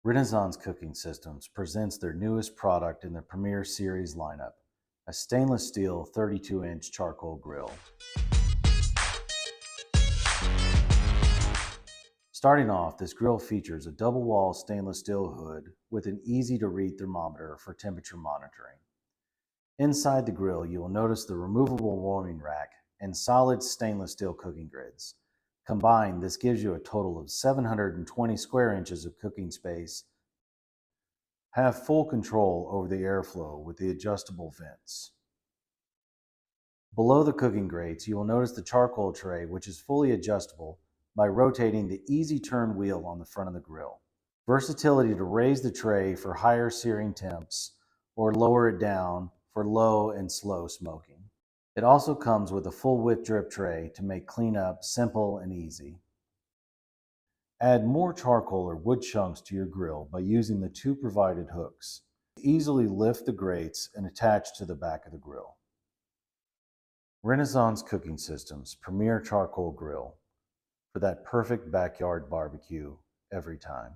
Renaissance Cooking Systems presents their newest product in the Premier Series lineup, a stainless steel 32-inch charcoal grill. Starting off, this grill features a double-wall stainless steel hood with an easy-to-read thermometer for temperature monitoring. Inside the grill, you will notice the removable warming rack and solid stainless steel cooking grids. Combined, this gives you a total of 720 square inches of cooking space. Have full control over the airflow with the adjustable vents. Below the cooking grates, you will notice the charcoal tray, which is fully adjustable by rotating the easy turn wheel on the front of the grill. Versatility to raise the tray for higher searing temps or lower it down for low and slow smoking. It also comes with a full width drip tray to make cleanup simple and easy. Add more charcoal or wood chunks to your grill by using the two provided hooks. Easily lift the grates and attach to the back of the grill. Renaissance Cooking Systems Premier Charcoal Grill for that perfect backyard barbecue every time.